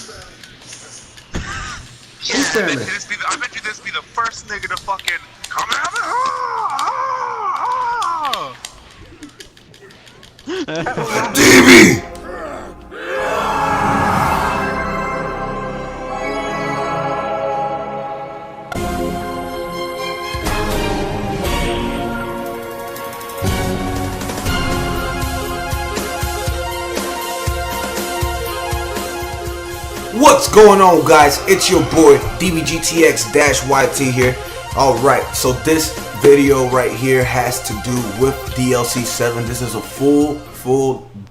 Yeah, I bet you this be the first nigga to fucking come out. TV! What's going on, guys? It's your boy DBGTX-YT here. Alright, so this video right here has to do with DLC7. This is a full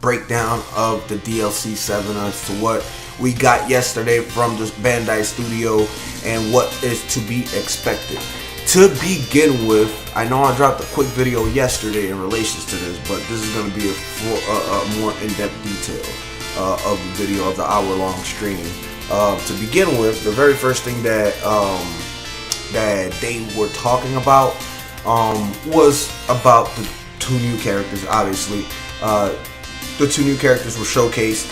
breakdown of the DLC7 as to what we got yesterday from the Bandai studio and what is to be expected. To begin with, I know I dropped a quick video yesterday in relation to this, but this is going to be a more in-depth detail of the video of the hour-long stream. To begin with, the very first thing that that they were talking about was about the two new characters. Obviously, the two new characters were showcased.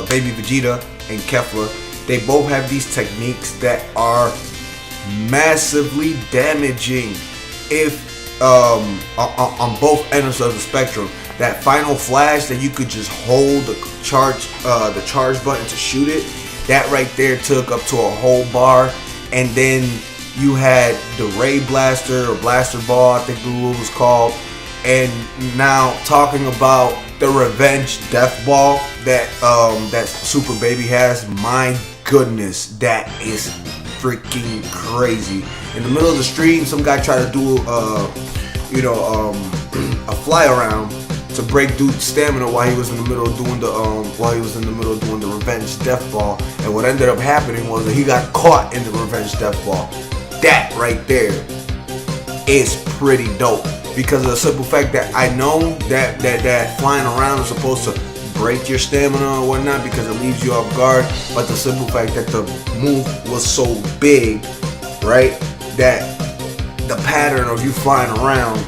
Baby Vegeta and Kefla. They both have these techniques that are massively damaging if on both ends of the spectrum. That final flash that you could just hold the charge button to shoot it, that right there took up to a whole bar. And then you had the Ray Blaster or Blaster Ball, I think the move was called. And now talking about the Revenge Death Ball that that Super Baby has, my goodness, that is freaking crazy. In the middle of the stream, some guy tried to do a fly around to break dude's stamina while he was in the middle of doing the Revenge Death Ball, and what ended up happening was that he got caught in the Revenge Death Ball. That right there is pretty dope because of the simple fact that I know that flying around is supposed to break your stamina or whatnot because it leaves you off guard, but the simple fact that the move was so big, right, that the pattern of you flying around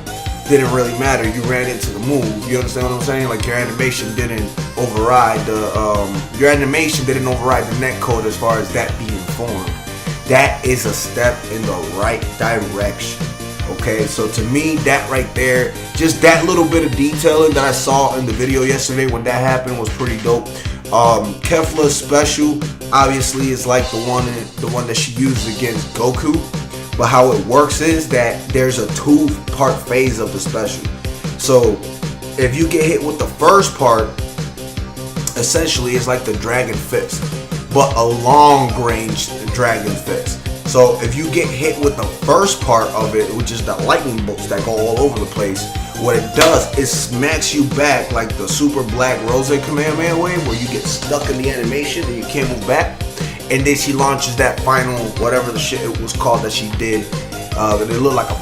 didn't really matter. You ran into the move. You understand what I'm saying? Like your animation didn't override the netcode as far as that being formed. That is a step in the right direction. Okay, so to me, that right there, just that little bit of detailing that I saw in the video yesterday when that happened was pretty dope. Kefla's special obviously is like the one that she uses against Goku. But how it works is that there's a two-part phase of the special. So if you get hit with the first part, essentially it's like the Dragon Fist, but a long-range Dragon Fist. So if you get hit with the first part of it, which is the lightning bolts that go all over the place, what it does is smacks you back like the Super Black Rose Kamehameha wave, where you get stuck in the animation and you can't move back. And then she launches that final, whatever the shit it was called that she did. It looked like a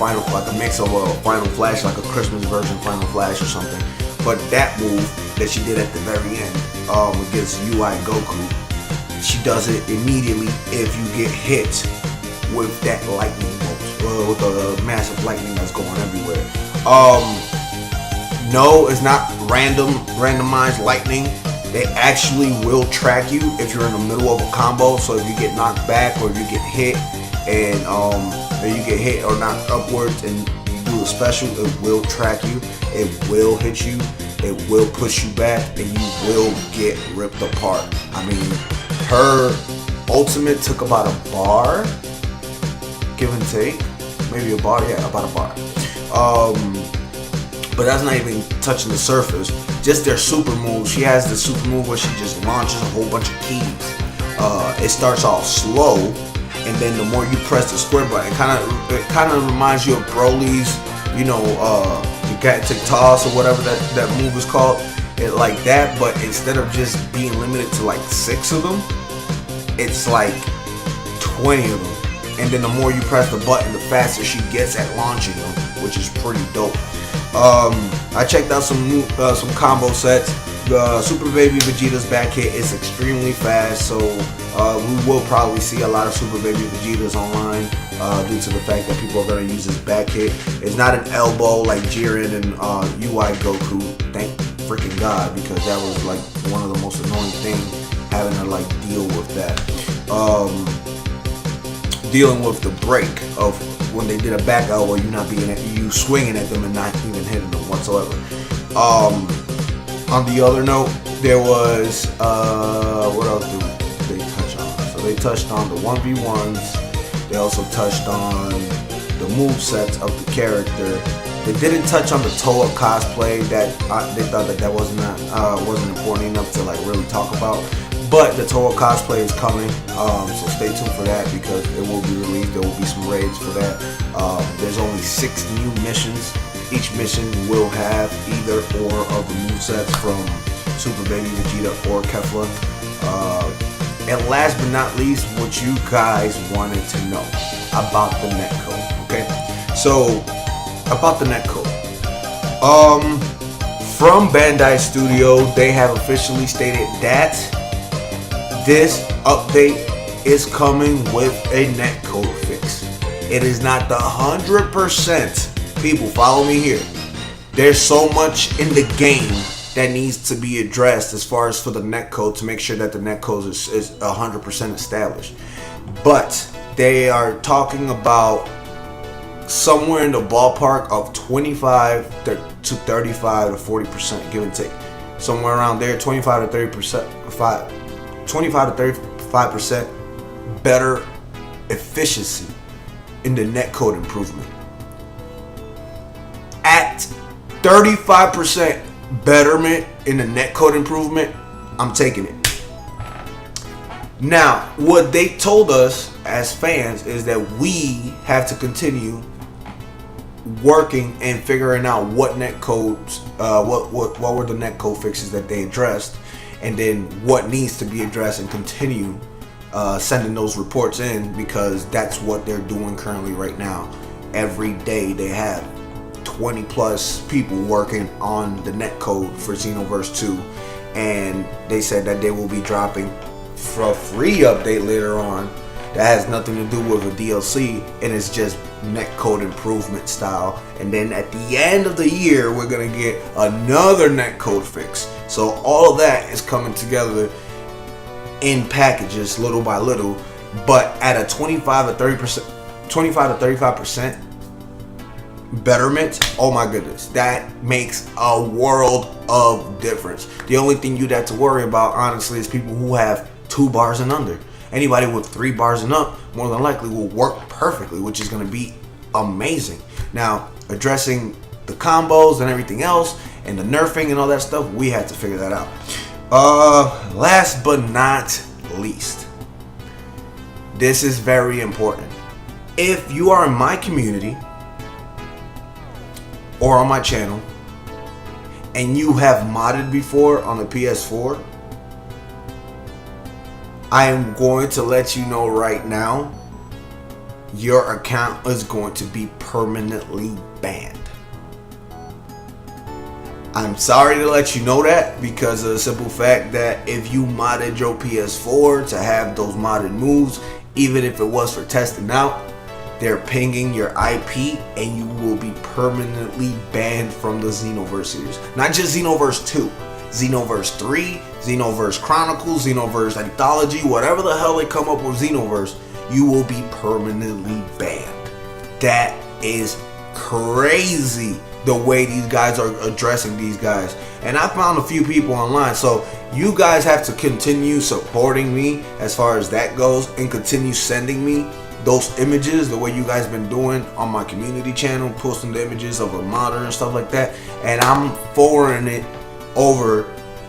mix of a Final Flash, like a Christmas version Final Flash or something. But that move that she did at the very end against UI Goku, she does it immediately if you get hit with that lightning bolt, with the massive lightning that's going everywhere. No, it's not randomized lightning. They actually will track you if you're in the middle of a combo. So if you get knocked back or if you get hit and you get hit or knocked upwards and you do a special, it will track you. It will hit you. It will push you back and you will get ripped apart. I mean, her ultimate took about a bar, give and take, maybe a bar. Yeah, about a bar. But that's not even touching the surface. Just their super move. She has the super move where she just launches a whole bunch of keys. It starts off slow, and then the more you press the square button, it kind of reminds you of Broly's, the Gatic Toss or whatever that move is called. It like that, but instead of just being limited to like 6 of them, it's like 20 of them. And then the more you press the button, the faster she gets at launching them, which is pretty dope. I checked out some combo sets. Super Baby Vegeta's back hit is extremely fast, so we will probably see a lot of Super Baby Vegetas online due to the fact that people are going to use his back hit. It's not an elbow like Jiren and UI Goku, freaking God, because that was like one of the most annoying things, having to like deal with that. Dealing with the break of when they did a back out where you swinging at them and not even hitting them whatsoever. On the other note, there was what else did they touch on? So they touched on the 1v1s. They also touched on the movesets of the character. They didn't touch on the Toa cosplay. That they thought that wasn't important enough to like really talk about. But the Toa cosplay is coming, so stay tuned for that, because it will be released. There will be some raids for that. There's only 6 new missions. Each mission will have either or of the movesets from Super Baby Vegeta or Kefla. And last but not least, what you guys wanted to know about the netcode. Okay, so about the netcode. From Bandai Studio, they have officially stated that this update is coming with a netcode fix. It is not the 100%. People, follow me here. There's so much in the game that needs to be addressed as far as for the netcode, to make sure that the netcode is 100% established. But they are talking about somewhere in the ballpark of 25 to 35 to 40%, give and take. Somewhere around there, 25 to 35% better efficiency in the netcode improvement. At 35% betterment in the netcode improvement, I'm taking it. Now, what they told us as fans is that we have to continue working and figuring out what netcodes, what were the netcode fixes that they addressed, and then what needs to be addressed, and continue sending those reports in, because that's what they're doing currently right now. Every day they have 20 plus people working on the netcode for Xenoverse 2, and they said that they will be dropping for a free update later on that has nothing to do with a DLC, and it's just netcode improvement style. And then at the end of the year, we're gonna get another netcode fix. So all of that is coming together in packages, little by little, but at a 25 to 35% betterment. Oh my goodness, that makes a world of difference. The only thing you'd have to worry about, honestly, is people who have 2 bars and under. Anybody with 3 bars and up, more than likely, will work perfectly, which is going to be amazing. Now, addressing the combos and everything else, and the nerfing and all that stuff, we had to figure that out. Last but not least, this is very important. If you are in my community or on my channel and you have modded before on the PS4, I am going to let you know right now, your account is going to be permanently banned. I'm sorry to let you know that, because of the simple fact that if you modded your PS4 to have those modded moves, even if it was for testing out, they're pinging your IP and you will be permanently banned from the Xenoverse series. Not just Xenoverse 2, Xenoverse 3, Xenoverse Chronicles, Xenoverse Anthology, whatever the hell they come up with Xenoverse, you will be permanently banned. That is crazy, the way these guys are addressing these guys. And I found a few people online, so you guys have to continue supporting me as far as that goes, and continue sending me those images the way you guys been doing on my community channel, posting the images of a modder and stuff like that, and I'm forwarding it over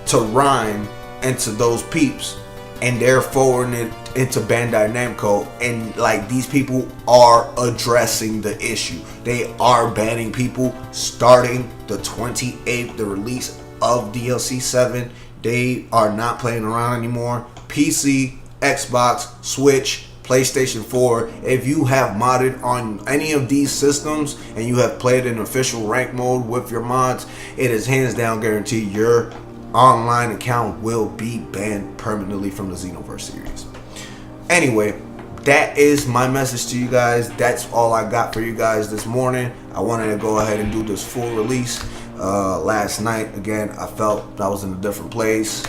to Rhyme and to those peeps, and they're forwarding it into Bandai Namco, and like, these people are addressing the issue. They are banning people starting the 28th, the release of DLC7. They are not playing around anymore. PC, Xbox, Switch, PlayStation 4, if you have modded on any of these systems and you have played in official rank mode with your mods, it is hands down guaranteed your online account will be banned permanently from the Xenoverse series. Anyway, that is my message to you guys. That's all I got for you guys this morning. I wanted to go ahead and do this full release. last night. Again, I felt I was in a different place.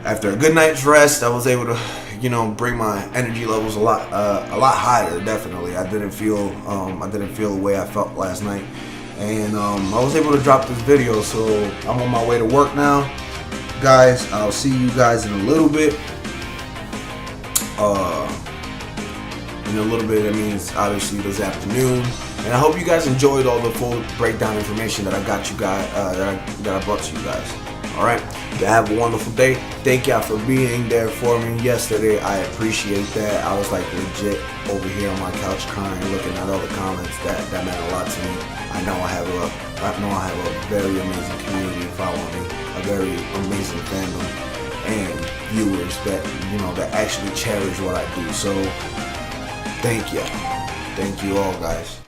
After a good night's rest, I was able to, you know, bring my energy levels a lot higher. Definitely, I didn't feel the way I felt last night, and I was able to drop this video. So I'm on my way to work now, guys. I'll see you guys in a little bit. In a little bit, that means obviously this afternoon. And I hope you guys enjoyed all the full breakdown information that I got you guys, that I brought to you guys. All right, you have a wonderful day. Thank y'all for being there for me yesterday. I appreciate that. I was like legit over here on my couch crying, looking at all the comments. That meant a lot to me. I know I have a very amazing community following me, a very amazing fandom, and viewers that, you know, that actually cherish what I do. So thank you all, guys.